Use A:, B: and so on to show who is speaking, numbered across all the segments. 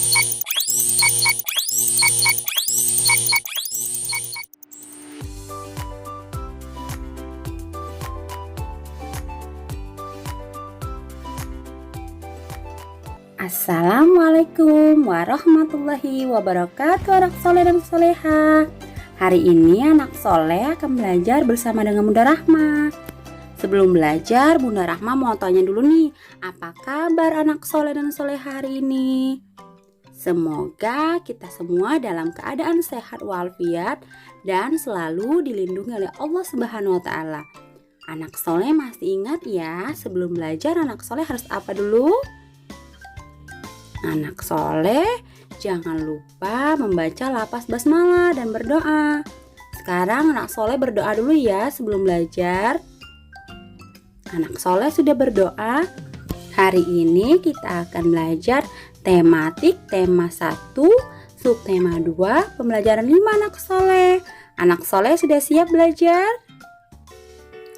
A: Assalamualaikum warahmatullahi wabarakatuh anak soleh dan soleha. Hari ini anak soleh akan belajar bersama dengan Bunda Rahma. Sebelum belajar, Bunda Rahma mau tanya dulu nih, apa kabar anak soleh dan soleha hari ini? Semoga kita semua dalam keadaan sehat walafiat dan selalu dilindungi oleh Allah Subhanahu wa Ta'ala. Anak soleh masih ingat ya, sebelum belajar anak soleh harus apa dulu? Anak soleh, jangan lupa membaca lafaz basmalah dan berdoa. Sekarang anak soleh berdoa dulu ya sebelum belajar. Anak soleh sudah berdoa. Hari ini kita akan belajar tematik tema 1, subtema 2, pembelajaran 5 anak soleh. Anak soleh sudah siap belajar?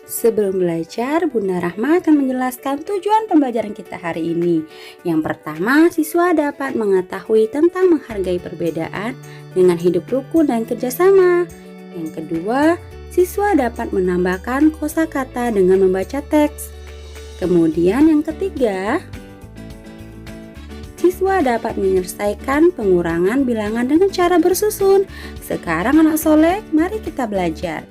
A: Sebelum belajar, Bunda Rahma akan menjelaskan tujuan pembelajaran kita hari ini. Yang pertama, siswa dapat mengetahui tentang menghargai perbedaan dengan hidup rukun dan kerjasama. Yang kedua, siswa dapat menambahkan kosakata dengan membaca teks. Kemudian yang ketiga, siswa dapat menyelesaikan pengurangan bilangan dengan cara bersusun. Sekarang anak soleh, mari kita belajar.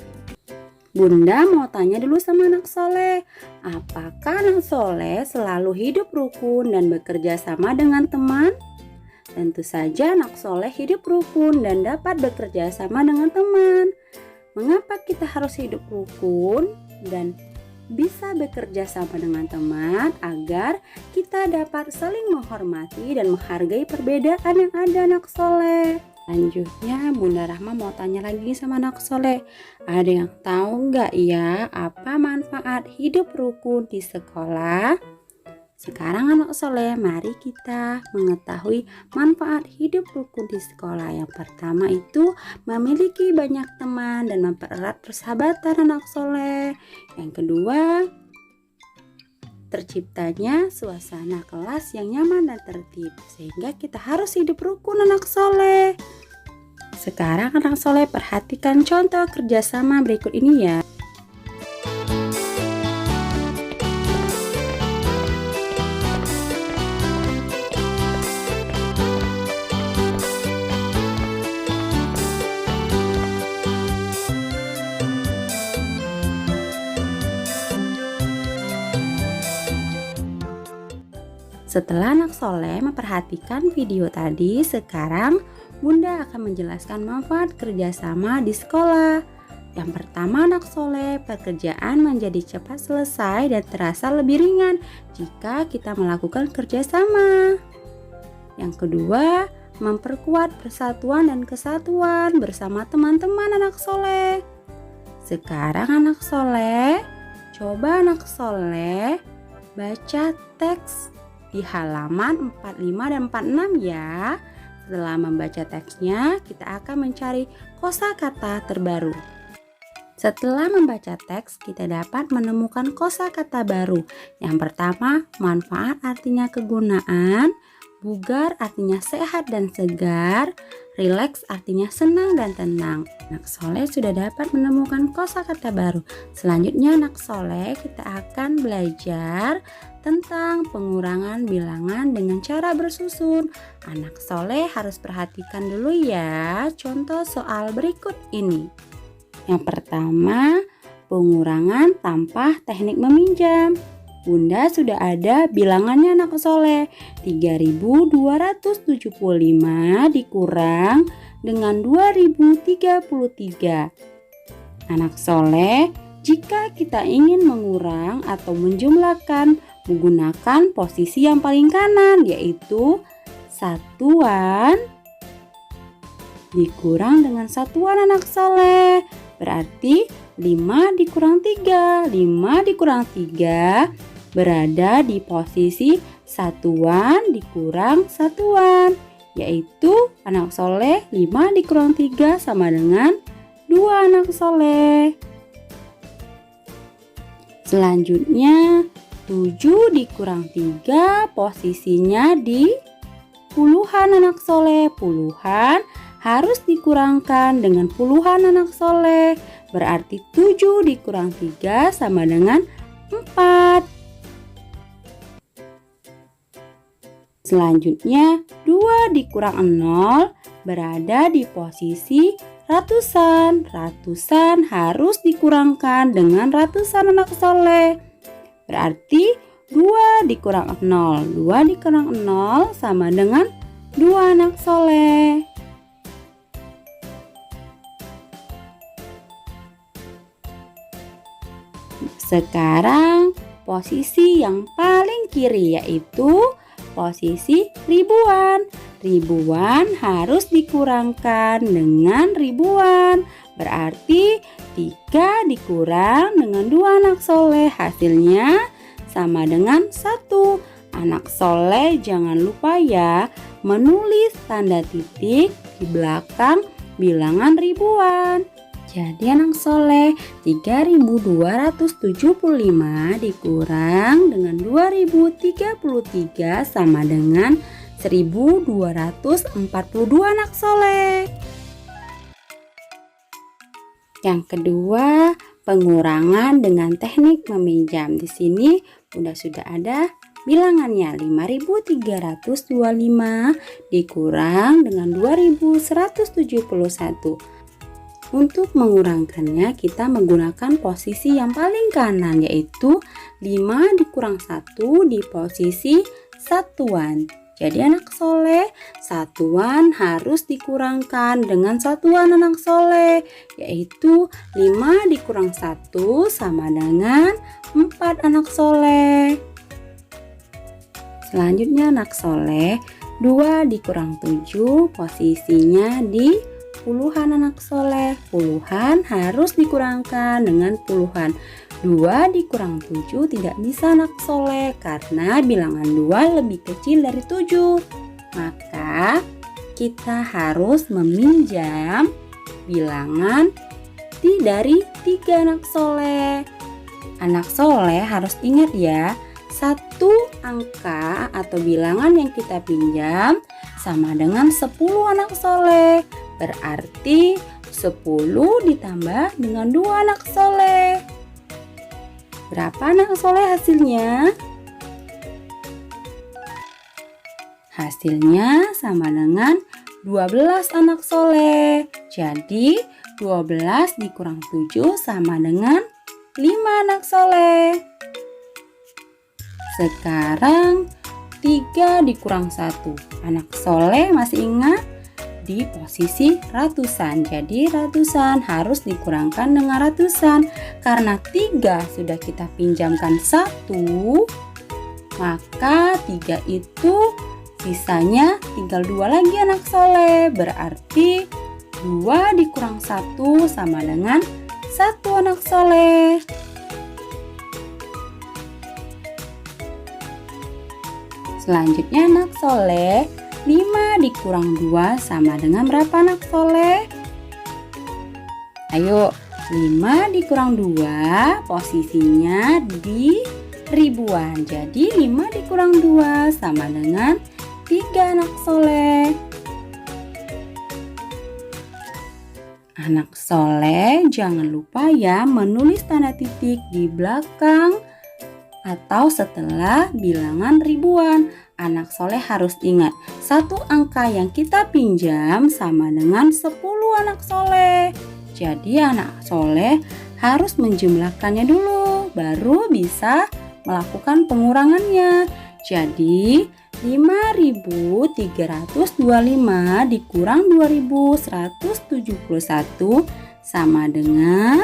A: Bunda mau tanya dulu sama anak soleh, apakah anak soleh selalu hidup rukun dan bekerja sama dengan teman? Tentu saja anak soleh hidup rukun dan dapat bekerja sama dengan teman. Mengapa kita harus hidup rukun dan bisa bekerja sama dengan teman? Agar kita dapat saling menghormati dan menghargai perbedaan yang ada anak soleh. Selanjutnya Bunda Rahma mau tanya lagi sama anak soleh, ada yang tahu nggak ya apa manfaat hidup rukun di sekolah? Sekarang anak soleh, mari kita mengetahui manfaat hidup rukun di sekolah. Yang pertama itu memiliki banyak teman dan mempererat persahabatan anak soleh. Yang kedua, terciptanya suasana kelas yang nyaman dan tertib, sehingga kita harus hidup rukun anak soleh. Sekarang anak soleh perhatikan contoh kerjasama berikut ini ya. Setelah anak soleh memperhatikan video tadi, sekarang Bunda akan menjelaskan manfaat kerjasama di sekolah. Yang pertama anak soleh, pekerjaan menjadi cepat selesai dan terasa lebih ringan jika kita melakukan kerjasama. Yang kedua, memperkuat persatuan dan kesatuan bersama teman-teman anak soleh. Sekarang anak soleh, coba anak soleh baca teks di halaman 45 dan 46 ya. Setelah membaca teksnya, kita akan mencari kosakata terbaru. Setelah membaca teks, kita dapat menemukan kosakata baru. Yang pertama, manfaat artinya kegunaan, bugar artinya sehat dan segar, rileks artinya senang dan tenang. Anak soleh sudah dapat menemukan kosakata baru. Selanjutnya anak soleh, kita akan belajar tentang pengurangan bilangan dengan cara bersusun. Anak soleh harus perhatikan dulu ya contoh soal berikut ini. Yang pertama, pengurangan tanpa teknik meminjam. Bunda sudah ada bilangannya anak soleh. 3.275 dikurang dengan 2.033. Anak soleh, jika kita ingin mengurang atau menjumlahkan, menggunakan posisi yang paling kanan, yaitu satuan dikurang dengan satuan anak soleh. Berarti 5 dikurang 3. 5 dikurang 3 berada di posisi satuan dikurang satuan, yaitu anak soleh 5 dikurang 3 sama dengan 2 anak soleh. Selanjutnya 7 dikurang 3 posisinya di puluhan ribuan anak soleh, puluhan harus dikurangkan dengan puluhan anak soleh. Berarti 7 dikurang 3 sama dengan 4. Selanjutnya 2 dikurang 0 berada di posisi ratusan. Ratusan harus dikurangkan dengan ratusan anak soleh. Berarti 2 dikurang 0. 2 dikurang 0 sama dengan 2 anak soleh. Sekarang posisi yang paling kiri yaitu posisi ribuan. Ribuan harus dikurangkan dengan ribuan. Berarti 3 dikurang dengan 2 anak soleh, hasilnya sama dengan 1. Anak soleh jangan lupa ya menulis tanda titik di belakang bilangan ribuan. Jadi anak soleh 3275 dikurang dengan 2033 sama dengan 1242 anak soleh. Yang kedua, pengurangan dengan teknik meminjam. Di sini sudah ada bilangannya. 5325 dikurang dengan 2171. Untuk mengurangkannya kita menggunakan posisi yang paling kanan yaitu 5 dikurang 1 di posisi satuan. Jadi anak soleh, satuan harus dikurangkan dengan satuan anak soleh yaitu 5 dikurang 1 sama dengan 4 anak soleh. Selanjutnya anak soleh, 2 dikurang 7 posisinya di puluhan anak soleh. Puluhan harus dikurangkan dengan puluhan. 2 dikurang 7 tidak bisa anak soleh karena bilangan 2 lebih kecil dari 7. Maka kita harus meminjam bilangan dari 3 anak soleh. Anak soleh harus ingat ya, satu angka atau bilangan yang kita pinjam sama dengan 10 anak soleh. Berarti 10 ditambah dengan 2 anak soleh. Berapa anak soleh hasilnya? Hasilnya sama dengan 12 anak soleh. Jadi 12 dikurang 7 sama dengan 5 anak soleh. Sekarang 3 dikurang 1. Anak soleh masih ingat? Di posisi ratusan. Jadi ratusan harus dikurangkan dengan ratusan. Karena 3 sudah kita pinjamkan 1, maka 3 itu sisanya tinggal 2 lagi anak soleh. Berarti 2 dikurang 1 sama dengan 1 anak soleh. Selanjutnya anak soleh, 5 dikurang 2 sama dengan berapa anak soleh? Ayo, 5 dikurang 2 posisinya di ribuan. Jadi 5 dikurang 2 sama dengan 3 anak soleh. Anak soleh jangan lupa ya menulis tanda titik di belakang atau setelah bilangan ribuan. Anak soleh harus ingat, satu angka yang kita pinjam sama dengan 10 anak soleh. Jadi anak soleh harus menjumlahkannya dulu, baru bisa melakukan pengurangannya. Jadi 5.325 dikurang 2.171 sama dengan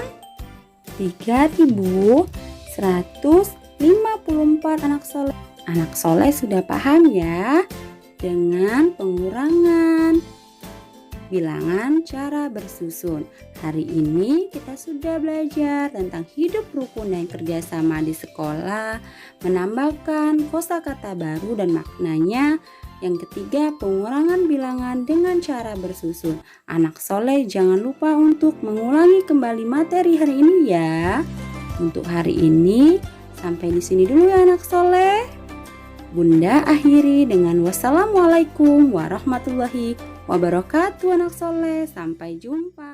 A: 3.154 anak soleh. Anak soleh sudah paham ya dengan pengurangan bilangan cara bersusun. Hari ini kita sudah belajar tentang hidup rukun dan kerjasama di sekolah, menambahkan kosakata baru dan maknanya. Yang ketiga, pengurangan bilangan dengan cara bersusun. Anak soleh jangan lupa untuk mengulangi kembali materi hari ini ya. Untuk hari ini sampai di sini dulu ya anak soleh. Bunda akhiri dengan wassalamualaikum warahmatullahi wabarakatuh anak soleh. Sampai jumpa.